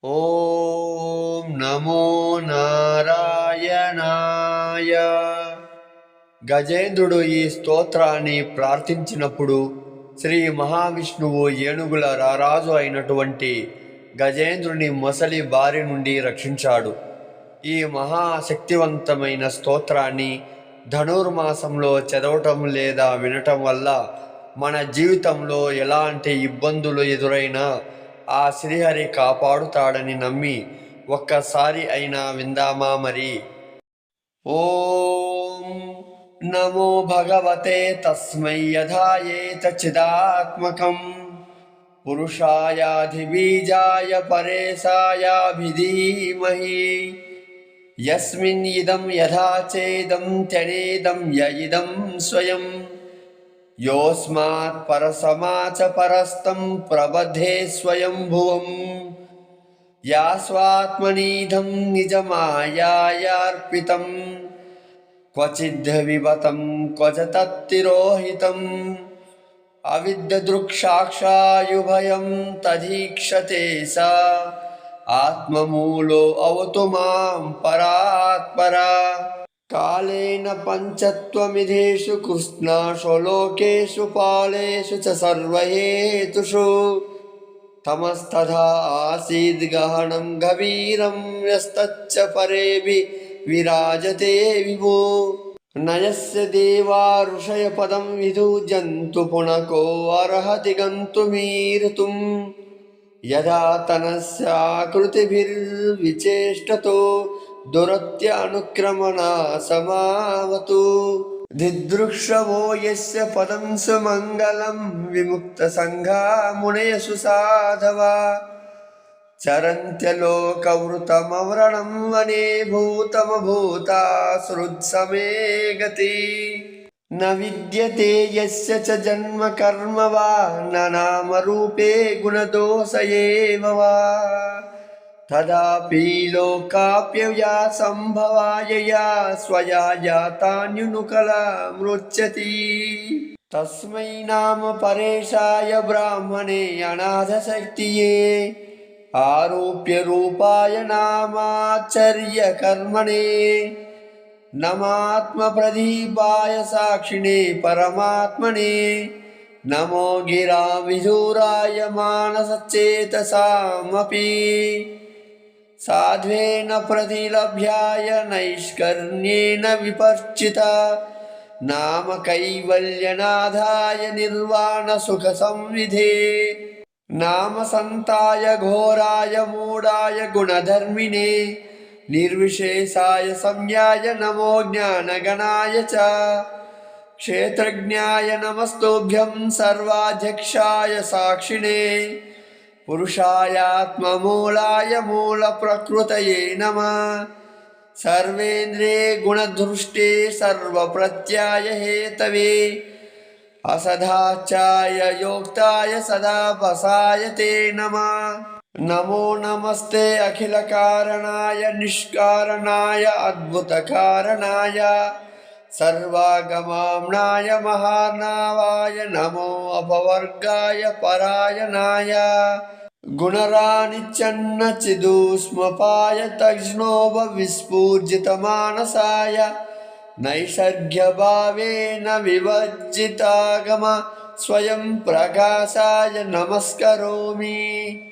ఓం నమో నారాయణాయ. గజేంద్రుడు ఈ స్తోత్రాన్ని ప్రార్థించినప్పుడు శ్రీ మహావిష్ణువు ఏనుగుల రారాజు అయినటువంటి గజేంద్రుని మొసలి బారి నుండి రక్షించాడు. ఈ మహాశక్తివంతమైన స్తోత్రాన్ని ధనుర్మాసంలో చదవటం లేదా వినటం వల్ల మన జీవితంలో ఎలాంటి ఇబ్బందులు ఎదురైనా ఆ శ్రీహరి కాపాడుతాడని నమ్మి ఒక్కసారి అయినా విందామా మరి. ఓం నమో భగవతే తస్మై యథాయేత చిదాత్మకం పురుషాయాధిబీజాయ పరేశాయాభిధీమహి యస్మిన్ ఇదం యథా చేదం త్యనేదం యయిదం స్వయం యోస్మాత్ పరసమాచ పరస్తం ప్రబధే స్వయంభువం యాస్వాత్మనీధం నిజమాయార్పితం క్వచిద్వివతం క్వచ తత్తిరోహితం అవిద్యదృక్సాక్షాయుభయం తదీక్షతే సా ఆత్మమూలో అవతు మాం పరాత్పరా. కాలేన పంచత్వమిధేషు కృష్ణాశు లోకేషు పాలేషు చ సర్వహేతుషు తమస్తథా ఆసీద్ గహనం గభీరం యస్తచ్చ పరేభి విరాజతే విభో. నయస్య దేవా ఋషయ పదం విధూజంతు పునకో అర్హతి గంతుమీర్తుం యదా తనస్యాకృతిభిర్విచేష్టతో దురత్య అనుక్రమణా సమావతు. దిదృక్షవో యస్య పదం సుమంగళం విముక్త సంఘా మునయసు సాధవా చరంత్యలోకవృతమవ్రణం వనే భూతమభూతా సృత్సమే గతి. న విద్యతే యస్య చ జన్మ కర్మ వా న నామరూపే గుణదోష ఏవ వా తదాపి లోకాప్యయా సంభవాయయా స్వయా జాతాన్యునుకలా మృచ్యతి. తస్మై నామ పరేశాయ బ్రాహ్మణే అనాథశక్తియే ఆరోప్య రూపాయ నామాచర్య కర్మణే నమాత్మ ప్రదీపాయ సాక్షిణే పరమాత్మనే నమో గిరా విధూరాయ మానసచేతసామపి సాధ్వేన ప్రతిలభ్యాయ నైష్కర్ణ్యేన విపర్చిత నామ కైవల్యనాథాయ నిర్వాణ సుఖ సంవిధే నామ సంతాయ ఘోరాయ మూఢాయ గుణధర్మిణే నిర్విశేషాయ సంజ్ఞాయ నమో జ్ఞానగణాయ చ క్షేత్రజ్ఞాయ నమస్తోభ్యం సర్వాధ్యక్షాయ సాక్షిణే పురుషాయాత్మమూలాయ మూల ప్రకృతయే నమః. సర్వేంద్రియే గుణదృష్టే సర్వప్రత్యయ హేతవే అసదాచాయ యోక్తాయ సదాపసాయ తే నమః. నమో నమస్తే అఖిల కారణాయ నిష్కారణాయ అద్భుత కారణాయ సర్వాగమామ్నాయ మహార్ణవాయ నమో అపవర్గాయ పరాయణాయ గుణరానిచ్చన్న చిదూష్మపాయ తజ్ఞోభ విస్ఫూర్జిత మానసాయ నైసర్గ్యభావేన వివర్జితాగమ స్వయం ప్రకాశాయ నమస్కరోమి.